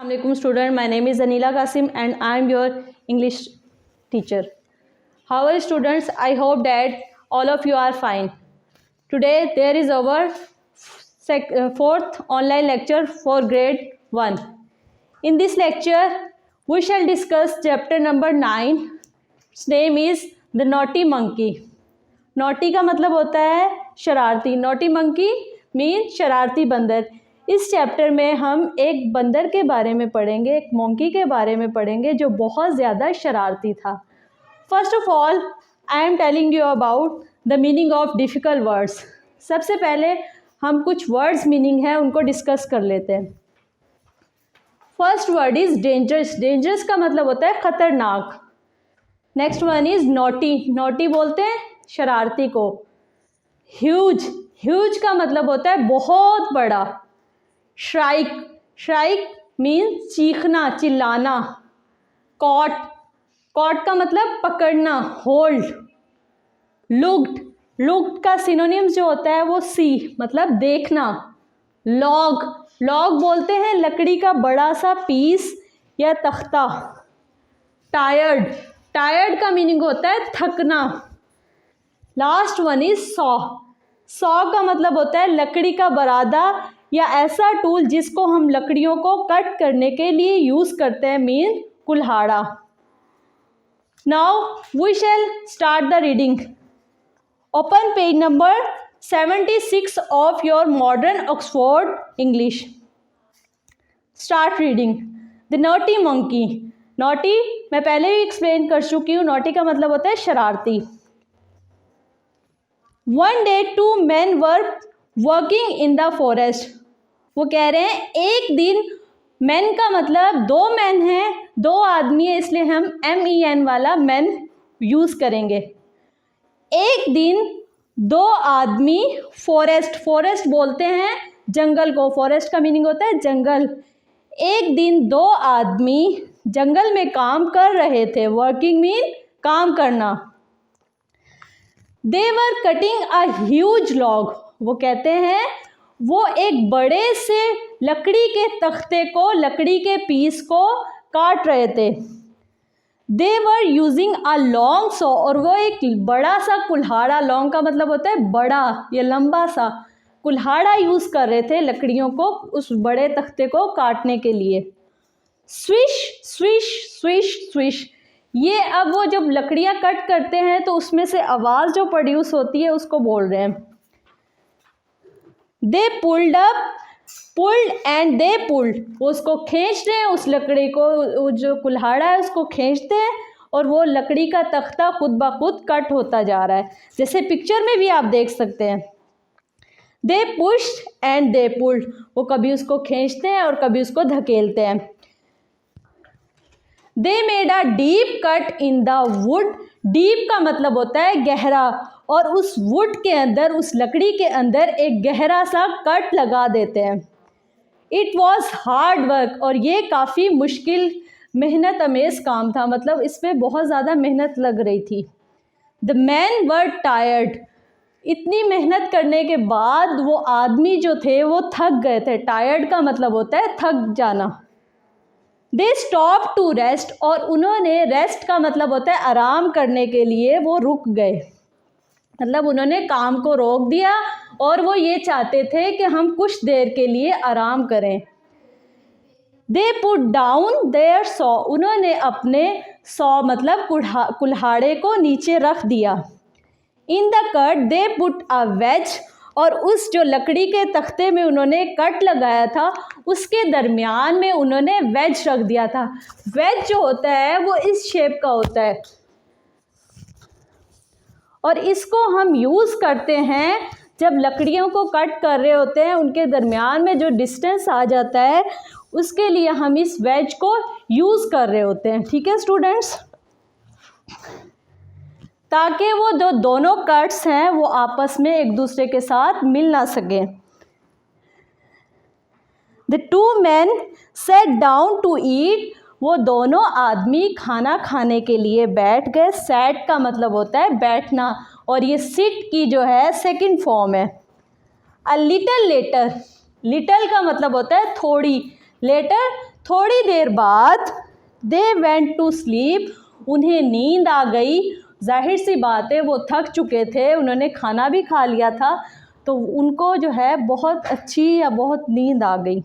Assalamualaikum student, my name is Anila Qasim and I am your English teacher. How are you students? I hope that all of you are fine. Today there is our fourth online lecture for grade 1. In this lecture we shall discuss chapter number 9. Its name is The Naughty Monkey. Naughty का मतलब होता है शरारती. Naughty monkey means शरारती बंदर. इस chapter में हम एक बंदर के बारे में पढ़ेंगे, एक मोंकी के बारे में पढ़ेंगे जो बहुत ज़्यादा शरारती था. First of all I am telling you about the meaning of difficult words. सबसे पहले हम कुछ वर्ड्स मीनिंग है उनको डिस्कस कर लेते हैं. First word is dangerous. Dangerous का मतलब होता है ख़तरनाक. Next one is naughty. Naughty बोलते हैं शरारती को. ह्यूज. ह्यूज का मतलब होता है बहुत बड़ा. श्राइक. श्राइक मीन्स चीखना, चिल्लाना. कॉट. कॉट का मतलब पकड़ना, होल्ड. लुक्ड. लुक्ड का सिनोनिम्स जो होता है वो सी मतलब देखना. लॉग. लॉग बोलते हैं लकड़ी का बड़ा सा पीस या तख्ता. टायर्ड. टायर्ड का मीनिंग होता है थकना. Last one is saw. Saw का मतलब होता है लकड़ी का बरादा या ऐसा टूल जिसको हम लकड़ियों को कट करने के लिए यूज़ करते हैं, मीन कुल्हाड़ा. Now we shall start the reading. Open page number 76 of your modern Oxford English. Start reading. The naughty monkey. Naughty मैं पहले ही एक्सप्लेन कर चुकी हूँ. नॉटी का मतलब होता है शरारती. One day two man were working in the forest. वो कह रहे हैं एक दिन, मैन का मतलब दो मैन हैं, दो आदमी है, इसलिए हम MEN वाला मैन यूज़ करेंगे. एक दिन दो आदमी फॉरेस्ट. फॉरेस्ट बोलते हैं जंगल को. फॉरेस्ट का मीनिंग होता है जंगल. एक दिन दो आदमी जंगल में काम कर रहे थे. वर्किंग मीन काम करना. दे वर कटिंग अ ह्यूज लॉग. वो कहते हैं वो एक बड़े से लकड़ी के तख्ते को, लकड़ी के पीस को काट रहे थे. They were using a long saw. और वो एक बड़ा सा कुल्हाड़ा. लॉन्ग का मतलब होता है बड़ा या लंबा सा कुल्हाड़ा यूज़ कर रहे थे लकड़ियों को उस बड़े तख्ते को काटने के लिए. Swish swish swish swish. ये अब वो जब लकड़ियाँ कट करते हैं तो उसमें से आवाज़ जो प्रोड्यूस होती है उसको बोल रहे हैं. दे pulled up. Pulled and they pulled. वो उसको खींचते हैं, उस लकड़ी को, जो कुल्हाड़ा है उसको खींचते हैं और वो लकड़ी का तख्ता खुद ब खुद कट होता जा रहा है, जैसे पिक्चर में भी आप देख सकते हैं. दे पुश्ड एंड दे पुल्ड. वो कभी उसको खींचते हैं और कभी उसको धकेलते हैं. They made a deep cut in the wood. Deep का मतलब होता है गहरा, और उस वुड के अंदर, उस लकड़ी के अंदर एक गहरा सा कट लगा देते हैं. It was hard work. और ये काफ़ी मुश्किल, मेहनत अमेज काम था, मतलब इसमें बहुत ज़्यादा मेहनत लग रही थी. The man were tired. इतनी मेहनत करने के बाद वो आदमी जो थे वो थक गए थे. टायर्ड का मतलब होता है थक जाना. They stop to rest. और उन्होंने, रेस्ट का मतलब होता है आराम करने के लिए वो रुक गए, मतलब उन्होंने काम को रोक दिया और वो ये चाहते थे कि हम कुछ देर के लिए आराम करें. They put down their saw. उन्होंने अपने सॉ मतलब कुल्हाड़े को नीचे रख दिया. In the cut they put a wedge. और उस जो लकड़ी के तख्ते में उन्होंने कट लगाया था उसके दरमियान में उन्होंने वेज रख दिया था. वेज जो होता है वो इस शेप का होता है और इसको हम यूज़ करते हैं जब लकड़ियों को कट कर रहे होते हैं, उनके दरमियान में जो डिस्टेंस आ जाता है उसके लिए हम इस वेज को यूज़ कर रहे होते हैं. ठीक है स्टूडेंट्स, ताकि वो जो दोनों कट्स हैं वो आपस में एक दूसरे के साथ मिल ना सके. The two man sat down to eat. वो दोनों आदमी खाना खाने के लिए बैठ गए. सेट का मतलब होता है बैठना, और ये सिट की जो है सेकंड फॉर्म है. A little letter. लिटल का मतलब होता है थोड़ी, लेटर थोड़ी देर बाद दे वेंट टू स्लीप, उन्हें नींद आ गई। जाहिर सी बात है वो थक चुके थे, उन्होंने खाना भी खा लिया था, तो उनको जो है बहुत अच्छी या बहुत नींद आ गई।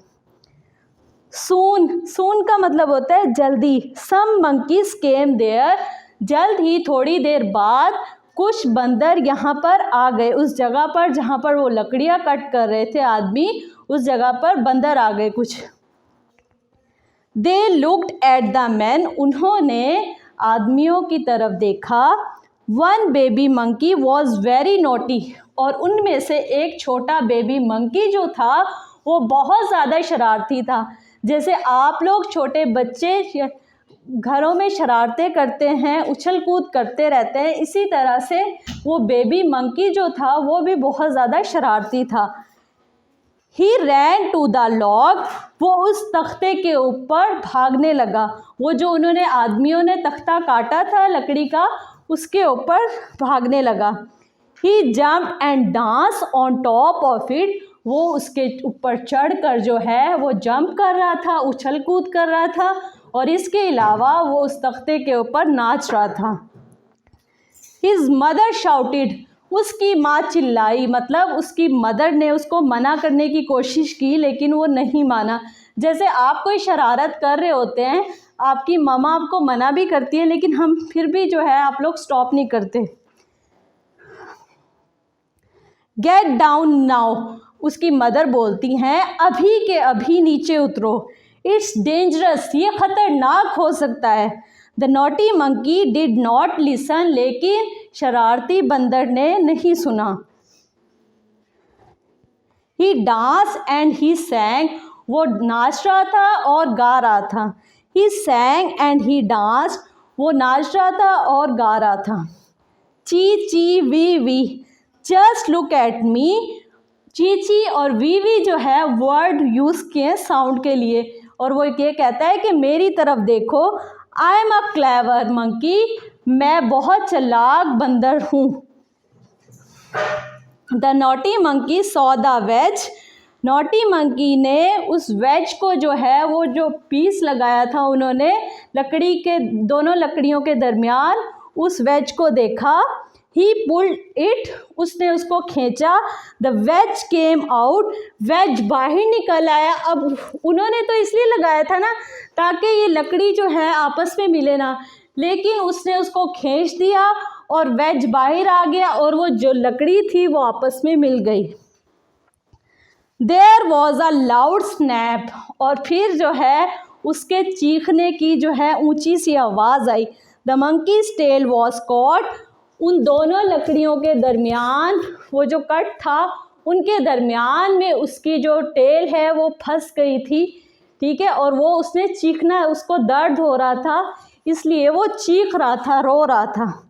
सून का मतलब होता है जल्दी। सम मंकीज केम देयर, जल्द ही थोड़ी देर बाद कुछ बंदर यहाँ पर आ गए, उस जगह पर जहाँ पर वो लकड़ियाँ कट कर रहे थे आदमी, उस जगह पर बंदर आ गए कुछ। They looked at the man, उन्होंने आदमियों की तरफ देखा। One baby monkey was very naughty, और उनमें से एक छोटा बेबी मंकी जो था वो बहुत ज़्यादा शरारती था। जैसे आप लोग छोटे बच्चे घरों में शरारतें करते हैं, उछल कूद करते रहते हैं, इसी तरह से वो बेबी मंकी जो था वो भी बहुत ज़्यादा शरारती था। ही रैन टू द लॉग, वो उस तख्ते के ऊपर भागने लगा। वो जो उन्होंने आदमियों ने तख्ता काटा था लकड़ी का, उसके ऊपर भागने लगा। He jump and dance on top of it, वो उसके ऊपर चढ़कर जो है वो जंप कर रहा था, उछल कूद कर रहा था, और इसके अलावा वो उस तख्ते के ऊपर नाच रहा था। हिज मदर शाउटेड, उसकी माँ चिल्लाई, मतलब उसकी मदर ने उसको मना करने की कोशिश की लेकिन वो नहीं माना। जैसे आप कोई शरारत कर रहे होते हैं, आपकी मम्मा आपको मना भी करती है लेकिन हम फिर भी जो है आप लोग स्टॉप नहीं करते। गेट डाउन नाउ, उसकी मदर बोलती हैं अभी के अभी नीचे उतरो। इट्स डेंजरस, ये ख़तरनाक हो सकता है। The naughty monkey did not listen, लेकिन शरारती बंदर ने नहीं सुना। ही डांस एंड ही सैंग, वो नाच रहा था और गा रहा था। ही सैंग एंड ही डांस, वो नाच रहा था और गा रहा था। Chee Chee Vee Vee, just look at me. Cheechee और वीवी जो है वर्ड यूज़ किए साउंड के लिए, और वो ये कहता है कि मेरी तरफ देखो। I am a clever monkey, मैं बहुत चालाक बंदर हूँ। The naughty monkey saw the ways, naughty monkey ने उस वेज को जो है वो जो पीस लगाया था उन्होंने लकड़ी के, दोनों लकड़ियों के दरमियान, उस वेज को देखा। ही पुल्ड इट, उसने उसको खींचा। The wedge came out, wedge बाहर निकल आया। अब उन्होंने तो इसलिए लगाया था ना ताकि ये लकड़ी जो है आपस में मिले ना, लेकिन उसने उसको खींच दिया और वेज बाहर आ गया और वो जो लकड़ी थी वो आपस में मिल गई। There was a loud snap, और फिर जो है उसके चीखने की जो है ऊंची सी आवाज़ आई। The monkey's tail was caught, उन दोनों लकड़ियों के दरमियान, वो जो कट था उनके दरमियान में उसकी जो टेल है वो फंस गई थी, ठीक है, और वो उसने चीखना, उसको दर्द हो रहा था इसलिए वो चीख रहा था, रो रहा था।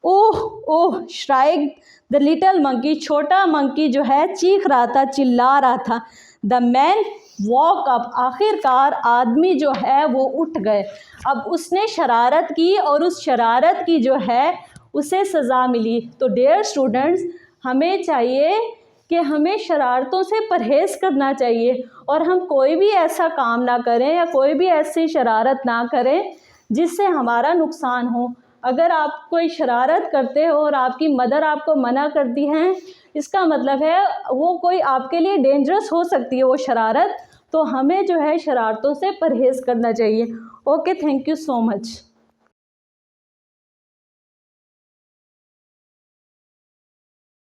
ओह ओह श्राइक द लिटिल मंकी, छोटा मंकी जो है चीख रहा था, चिल्ला रहा था। द मैन वॉक अप, आखिरकार आदमी जो है वो उठ गए। अब उसने शरारत की और उस शरारत की जो है उसे सज़ा मिली। तो डियर स्टूडेंट्स, हमें चाहिए कि हमें शरारतों से परहेज़ करना चाहिए और हम कोई भी ऐसा काम ना करें या कोई भी ऐसी शरारत ना करें जिससे हमारा नुकसान हो। अगर आप कोई शरारत करते हो और आपकी मदर आपको मना करती हैं, इसका मतलब है वो कोई आपके लिए डेंजरस हो सकती है वो शरारत, तो हमें जो है शरारतों से परहेज़ करना चाहिए। Okay, thank you so much.